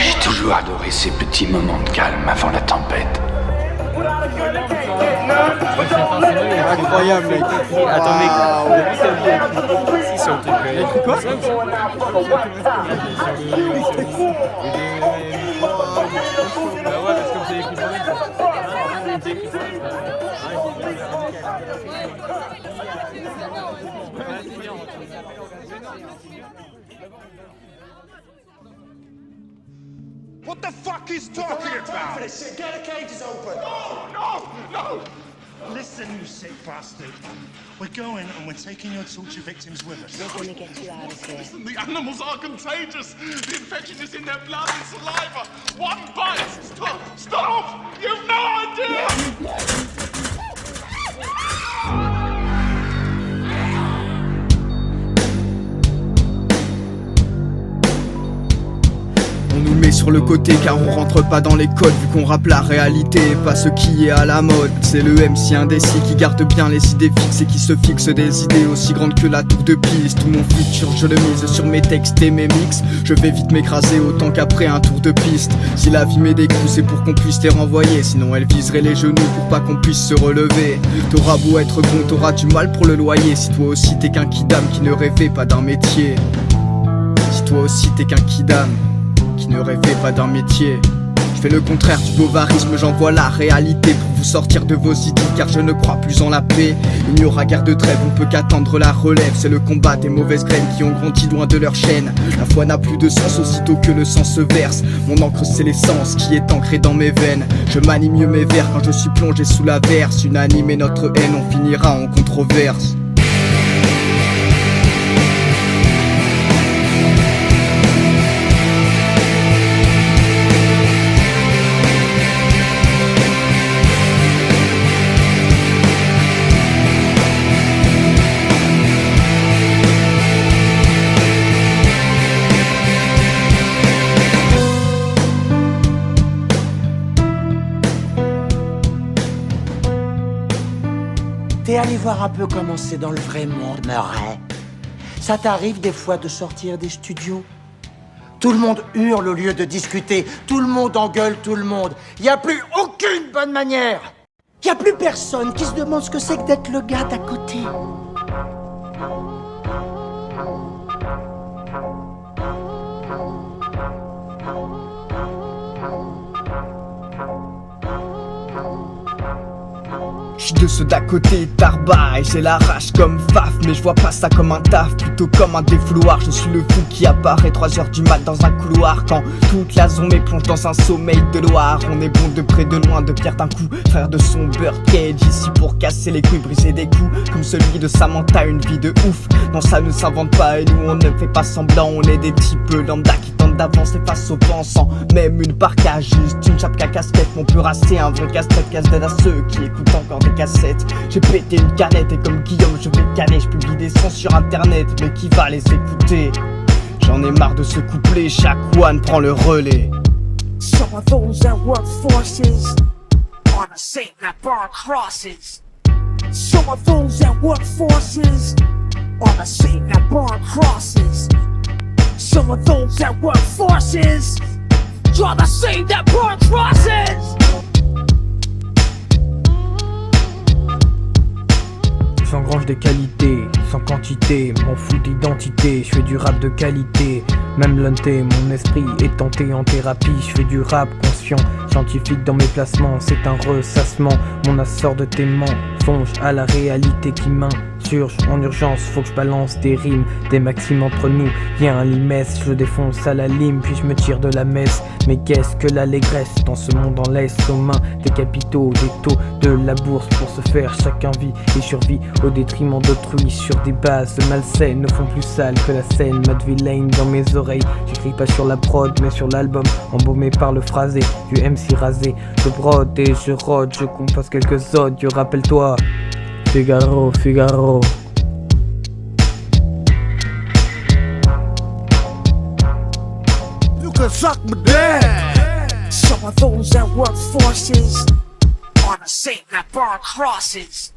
J'ai toujours adoré ces petits moments de calme avant la tempête. Incroyable, mec. Attends, mec, depuis t'as vu si sur le truc. Quoi? Bah ouais, parce que comme c'est écrit pour What the fuck is talking about? Get the cages open. No! Listen, you sick bastard. We're going and we're taking your torture victims with us. We're gonna get you out of here. Listen, the animals are contagious. The infection is in their blood and saliva. One bite. Stop! You've no idea! On nous met sur le côté car on rentre pas dans les codes, vu qu'on rappe la réalité et pas ce qui est à la mode. C'est le MC indécis qui garde bien les idées fixes et qui se fixe des idées aussi grandes que la tour de Pise. Tout mon futur je le mise sur mes textes et mes mix. Je vais vite m'écraser autant qu'après un tour de piste. Si la vie met des coups c'est pour qu'on puisse les renvoyer, sinon elle viserait les genoux pour pas qu'on puisse se relever. T'auras beau être bon, t'auras du mal pour le loyer. Si toi aussi t'es qu'un kidam qui ne rêvait pas d'un métier. Si toi aussi t'es qu'un kidam qui ne rêvait pas d'un métier. Je fais le contraire du bovarisme, j'envoie la réalité pour vous sortir de vos idées, car je ne crois plus en la paix. Il n'y aura guère de trêve, on peut qu'attendre la relève. C'est le combat des mauvaises graines qui ont grandi loin de leur chaîne. La foi n'a plus de sens aussitôt que le sang se verse. Mon encre c'est l'essence qui est ancrée dans mes veines. Je manie mieux mes vers quand je suis plongé sous la verse. Unanime et notre haine, on finira en controverse. T'es allé voir un peu comment c'est dans le vrai monde, Murray. Ça t'arrive des fois de sortir des studios? Tout le monde hurle au lieu de discuter. Tout le monde engueule tout le monde. Y a plus aucune bonne manière. Y a plus personne qui se demande ce que c'est que d'être le gars d'à côté. J'suis de ceux d'à côté, Tarba, et j'ai la rage comme Faf. Mais je vois pas ça comme un taf, plutôt comme un défouloir. Je suis le fou qui apparaît 3h du mat dans un couloir. Quand toute la zone plonge dans un sommeil de Loire. On est bon de près de loin, de pierre d'un coup. Frère de son birdcage, ici pour casser les couilles, briser des coups. Comme celui de Samantha, une vie de ouf. Non ça ne s'invente pas et nous on ne fait pas semblant. On est des types lambda qui tentent d'avancer face au vent. Sans même une parka, juste une chape qu'à casquette. Mon pur assez, un vrai casse-tête, casse-tête à ceux qui écoutent encore des cassettes. J'ai pété une canette et comme Guillaume je vais caler. Je publie des sons sur internet, mais qui va les écouter? J'en ai marre de ce couplet, chaque one prend le relais. Some of those that work forces are the same that burn crosses. Some of those that work forces are the same that burn crosses. Some of those that work forces are the same that burn crosses. J'engrange des qualités, sans quantité, m'en fous d'identité, je fais du rap de qualité, même l'unté, mon esprit est tenté en thérapie, je fais du rap conscient, scientifique dans mes placements, c'est un ressassement, mon assort de tes mensonges à la réalité qui m'insurge en urgence, faut que je balance des rimes, des maximes entre nous, y'a un limesse, je défonce à la lime, puis je me tire de la messe, mais qu'est-ce que l'allégresse dans ce monde en laisse commun, des capitaux, des taux, de la bourse pour se faire, chacun vit et survit au détriment d'autrui sur des bases malsaines, ne font plus sale que la scène, Matt Villain dans mes oreilles, j'écris pas sur la prod mais sur l'album, embaumé par le phrasé, du MC rasé, je brode et je rôde, je compose quelques autres, rappelle-toi, Figaro, Figaro. You can suck my dick. Some of those that work forces are the same that burn crosses.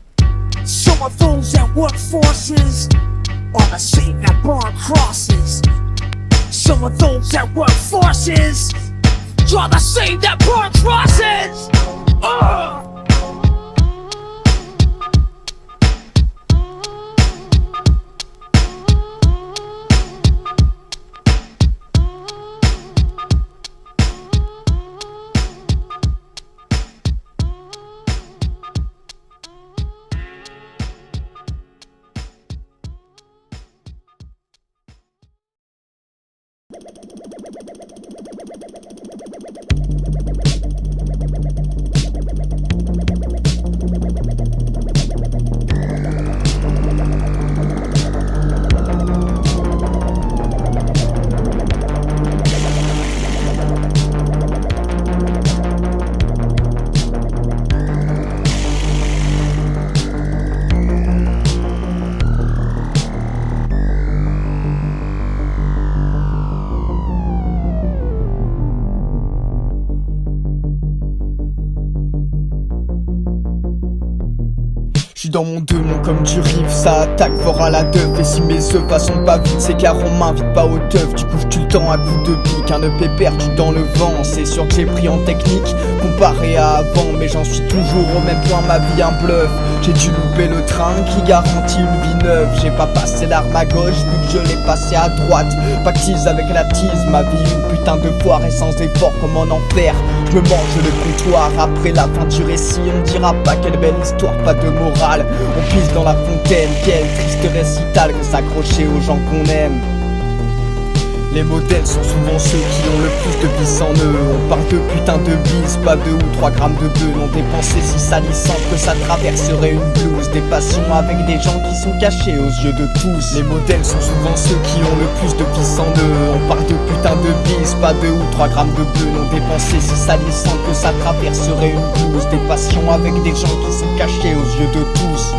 Some of those that work forces are the same that burn crosses. Some of those that work forces Draw the same that burn crosses. J'suis dans mon démon comme du riff, ça attaque fort à la teuf. Et si mes œufs façon pas vite, c'est car on m'invite pas au teuf. Du coup j'tue le temps à coups de pique, un EP perdu dans le vent. C'est sûr que j'ai pris en technique comparé à avant, mais j'en suis toujours au même point, ma vie un bluff. J'ai dû louper le train qui garantit une vie neuve. J'ai pas passé l'arme à gauche vu que je l'ai passé à droite. Pactise avec la tise, ma vie une putain de foire. Et sans effort comme en enfer, je me mange le comptoir. Après la fin du récit, on dira pas quelle belle histoire, pas de morale. On pisse dans la fontaine, quel triste récital que s'accrocher aux gens qu'on aime. Les modèles sont souvent ceux qui ont le plus de bis en eux. On parle de putain de bis, pas 2 ou 3 grammes de bœuf. Non dépensé si salissant que ça traverserait une blouse. Des passions avec des gens qui sont cachés aux yeux de tous. Les modèles sont souvent ceux qui ont le plus de bis en eux. On parle de putain de bis, pas 2 ou 3 grammes de bœuf. Non dépensé si salissant que ça traverserait une blouse. Des passions avec des gens qui sont cachés aux yeux de tous.